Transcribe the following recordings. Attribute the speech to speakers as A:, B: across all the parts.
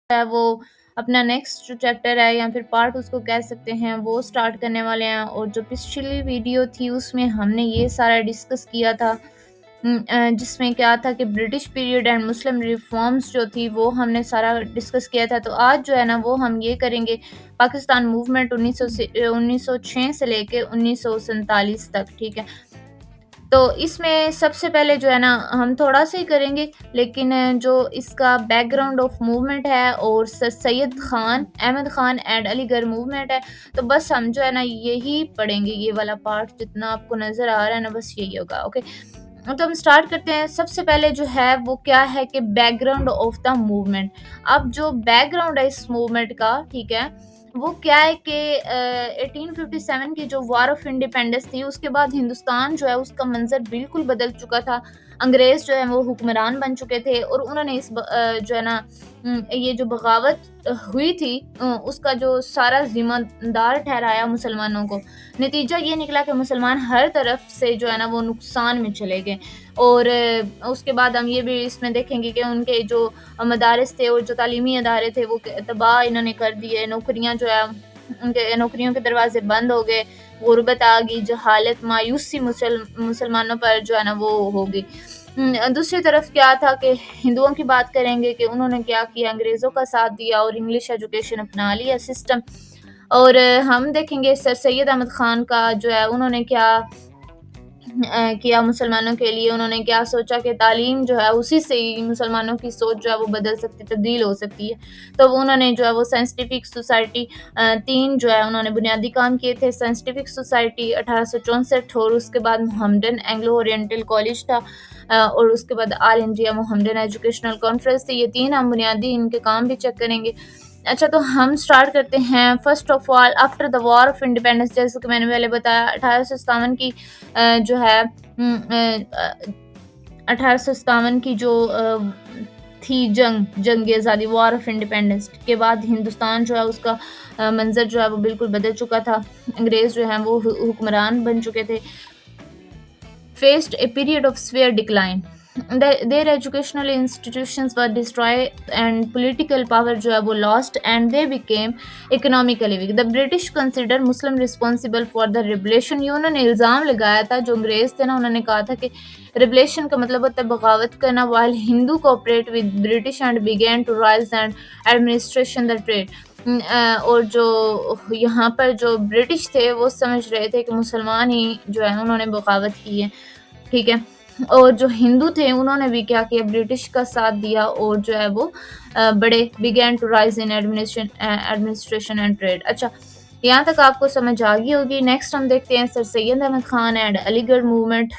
A: ہے وہ اپنا نیکسٹ جو چیپٹر ہے یا پھر پارٹ اس کو کہہ سکتے ہیں وہ سٹارٹ کرنے والے ہیں. اور جو پچھلی ویڈیو تھی اس میں ہم نے یہ سارا ڈسکس کیا تھا جس میں کیا تھا کہ British period and Muslim reforms جو تھی وہ ہم نے سارا ڈسکس کیا تھا. تو آج جو ہے نا وہ ہم یہ کریں گے پاکستان موومنٹ 1906 سے لے کے 1947 تک. ٹھیک ہے, تو اس میں سب سے پہلے جو ہے نا ہم تھوڑا سا ہی کریں گے, لیکن جو اس کا بیک گراؤنڈ آف موومنٹ ہے اور سید Khan Ahmad Khan and Aligarh movement ہے, تو بس ہم جو ہے نا یہی پڑھیں گے. یہ والا پارٹ جتنا آپ کو نظر آ رہا ہے نا بس یہی ہوگا. اوکے, تو ہم سٹارٹ کرتے ہیں. سب سے پہلے جو ہے وہ کیا ہے کہ back ground of the movement. اب جو بیک گراؤنڈ ہے اس موومنٹ کا, ٹھیک ہے, وہ کیا ہے کہ 1857 کی جو وار آف انڈیپینڈنس تھی اس کے بعد ہندوستان جو ہے اس کا منظر بالکل بدل چکا تھا. انگریز جو ہے وہ حکمران بن چکے تھے اور انہوں نے اس جو ہے نا یہ جو بغاوت ہوئی تھی اس کا جو سارا ذمہ دار ٹھہرایا مسلمانوں کو. نتیجہ یہ نکلا کہ مسلمان ہر طرف سے جو ہے نا وہ نقصان میں چلے گئے. اور اس کے بعد ہم یہ بھی اس میں دیکھیں گے کہ ان کے جو مدارس تھے اور جو تعلیمی ادارے تھے وہ تباہ انہوں نے کر دیے. نوکریاں جو ہے ان کے نوکریوں کے دروازے بند ہو گئے, غربت آ گئی, جہالت, مایوسی مسلمانوں پر جو ہے نا وہ ہوگی. دوسری طرف کیا تھا کہ ہندوؤں کی بات کریں گے کہ انہوں نے کیا کیا, انگریزوں کا ساتھ دیا اور انگلش ایجوکیشن اپنا لیا سسٹم. اور ہم دیکھیں گے سر سید احمد خان کا جو ہے انہوں نے کیا مسلمانوں کے لیے. انہوں نے کیا سوچا کہ تعلیم جو ہے اسی سے ہی مسلمانوں کی سوچ جو ہے وہ بدل سکتی, تبدیل ہو سکتی ہے. تو انہوں نے جو ہے وہ سائنٹیفک سوسائٹی 3 جو ہے انہوں نے بنیادی کام کیے تھے. سائنٹیفک سوسائٹی 1864 اور اس کے بعد محمدن اینگلو اورینٹل کالج تھا اور اس کے بعد آل انڈیا محمدن ایجوکیشنل کانفرنس تھی. یہ 3 ہم بنیادی ان کے کام بھی چیک کریں گے. اچھا, تو ہم سٹارٹ کرتے ہیں. First of all after the war of independence, جیسے کہ میں نے پہلے بتایا 1857 کی جو ہے 1857 کی جو تھی جنگ آزادی, وار آف انڈیپینڈنس کے بعد ہندوستان جو ہے اس کا منظر جو ہے وہ بالکل بدل چکا تھا. انگریز جو ہیں وہ حکمران بن چکے تھے. faced a period of severe decline. Their educational institutions were destroyed and political power جو ہے وہ lost and they became economically weak. The British considered Muslim responsible for the revolution. یہ انہوں نے الزام لگایا تھا, جو انگریز تھے نا انہوں نے کہا تھا کہ ریولیشن کا مطلب ہوتا ہے بغاوت کرنا. while Hindu cooperate with British and began to rise and administration the trade. اور جو یہاں پر جو برٹش تھے وہ سمجھ رہے تھے کہ مسلمان ہی جو ہے انہوں نے بغاوت کی ہے. ٹھیک ہے, اور جو ہندو تھے انہوں نے بھی کیا کیا, برٹش کا ساتھ دیا اور جو ہے وہ بڑے began to rise in administration and trade. اچھا, یہاں تک آپ کو سمجھ آ گئی ہوگی. نیکسٹ ہم دیکھتے ہیں sir Syed Ahmed Khan and Aligarh movement.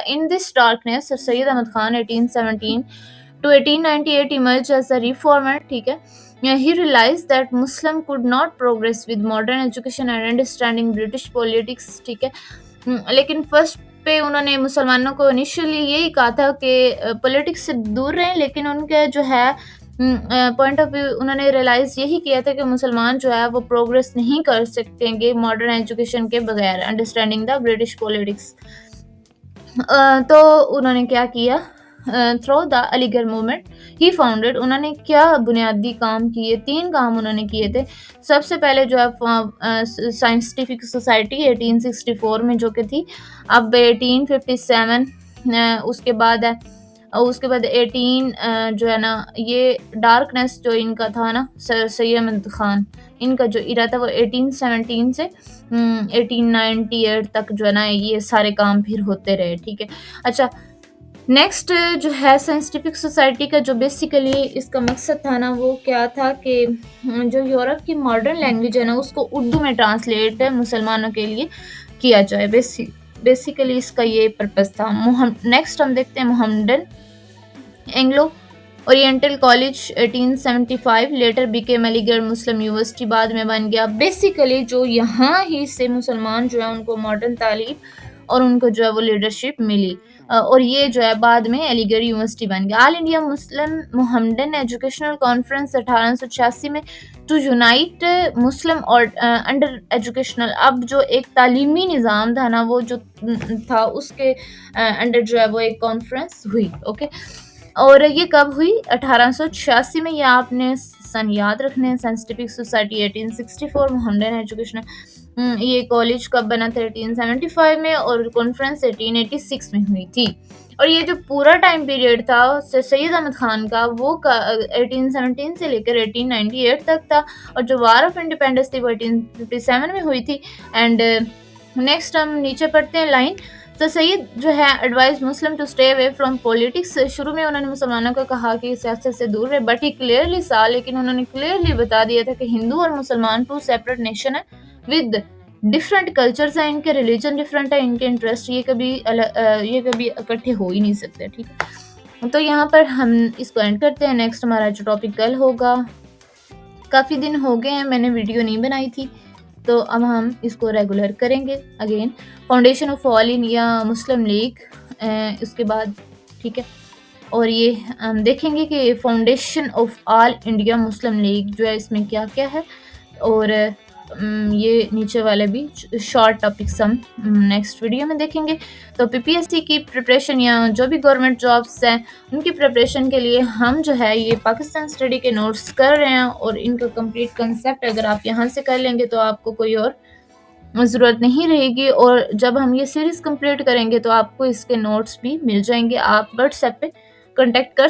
A: In this darkness, sir Syed Ahmed Khan 1817 to 1898 emerged as a reformer. ٹھیک ہے, he realized that Muslim could not progress with modern education and understanding British politics. ٹھیک ہے, لیکن فرسٹ پہ انہوں نے مسلمانوں کو انیشلی یہی کہا تھا کہ پولیٹکس سے دور رہیں, لیکن ان کے جو ہے پوائنٹ آف ویو انہوں نے ریئلائز یہی کیا تھا کہ مسلمان جو ہے وہ پروگریس نہیں کر سکتے گے ماڈرن ایجوکیشن کے بغیر, انڈرسٹینڈنگ دا برٹش پولیٹکس. تو انہوں نے کیا کیا, تھرو دا علی گڑھ موومنٹ ہی فاؤنڈیڈ. انہوں نے کیا بنیادی کام کیے, 3 کام انہوں نے کیے تھے. سب سے پہلے جو ہے سائنٹیفک سوسائٹی 1864 میں جو کہ تھی, اب 1857 اس کے بعد ہے, اس کے بعد 18 جو ہے نا یہ ڈارکنیس جو ان کا تھا نا سر سید احمد خان, ان کا جو ایرا تھا وہ 1817 سے 1898 تک جو ہے نا یہ سارے کام پھر ہوتے رہے. ٹھیک ہے, اچھا نیکسٹ جو ہے سائنٹیفک سوسائٹی کا جو بیسیکلی اس کا مقصد تھا نا وہ کیا تھا کہ جو یورپ کی ماڈرن لینگویج ہے نا اس کو اردو میں ٹرانسلیٹ مسلمانوں کے لیے کیا جائے. بیسیکلی اس کا یہ پرپس تھا. نیکسٹ ہم دیکھتے ہیں Mohammedan Anglo Oriental college 1875 later became Aligarh Muslim university, بعد میں بن گیا. بیسیکلی جو یہاں ہی سے مسلمان جو ہے ان کو ماڈرن تعلیم اور ان کو جو ہے وہ لیڈرشپ ملی اور یہ جو ہے بعد میں علی گڑھ یونیورسٹی بن گیا. آل انڈیا مسلم محمدن ایجوکیشنل کانفرنس 1886 میں ٹو یونائٹ مسلم اور انڈر ایجوکیشنل. اب جو ایک تعلیمی نظام تھا نا وہ جو تھا اس کے انڈر جو ہے وہ ایک کانفرنس ہوئی. اوکے, اور یہ کب ہوئی؟ 1886 میں، یہ آپ نے سن یاد رکھنے ہیں۔ سائنٹیفک سوسائٹی 1864، ماڈرن ایجوکیشن یہ کالج کب بنا تھا؟ 1875 میں، اور کانفرنس 1886 میں ہوئی تھی۔ اور یہ جو پورا ٹائم پیریڈ تھا سید احمد خان کا، وہ 1817 سے لے کر 1898 تک تھا، اور جو وار آف انڈیپینڈنس تھی وہ 1857 میں ہوئی تھی۔ اینڈ نیکسٹ ہم نیچے پڑھتے ہیں لائن۔ تو سید جو ہے advise Muslim to stay away from politics, شروع میں انہوں نے مسلمانوں کو کہا کہ سیاست سے دور رہے، بٹ ہی کلیئرلی سا، لیکن انہوں نے کلیئرلی بتا دیا تھا کہ ہندو اور مسلمان ٹو سیپریٹ نیشن ہے ود ڈفرینٹ کلچرز ہیں، ان کے ریلیجن ڈفرینٹ ہے، ان کے انٹرسٹ یہ کبھی اکٹھے ہو ہی نہیں سکتے، ٹھیک ہے۔ تو یہاں پر ہم اس کو اینڈ کرتے ہیں۔ نیکسٹ ہمارا جو ٹاپک کل ہوگا، کافی دن ہو گئے ہیں میں نے ویڈیو نہیں بنائی تھی، تو اب ہم اس کو ریگولر کریں گے again. Foundation of all India Muslim league, اس کے بعد ٹھیک ہے، اور یہ ہم دیکھیں گے کہ foundation of all India Muslim league جو ہے اس میں کیا کیا ہے، اور یہ نیچے والے بھی شارٹ ٹاپکس ہم نیکسٹ ویڈیو میں دیکھیں گے۔ تو پی پی ایس سی کی پریپریشن یا جو بھی گورنمنٹ جابس ہیں ان کی پریپریشن کے لیے ہم جو ہے یہ پاکستان اسٹڈی کے نوٹس کر رہے ہیں، اور ان کا کمپلیٹ کنسیپٹ اگر آپ یہاں سے کر لیں گے تو آپ کو کوئی اور ضرورت نہیں رہے گی، اور جب ہم یہ سیریز کمپلیٹ کریں گے تو آپ کو اس کے نوٹس بھی مل جائیں گے۔ آپ واٹس ایپ پہ کانٹیکٹ کر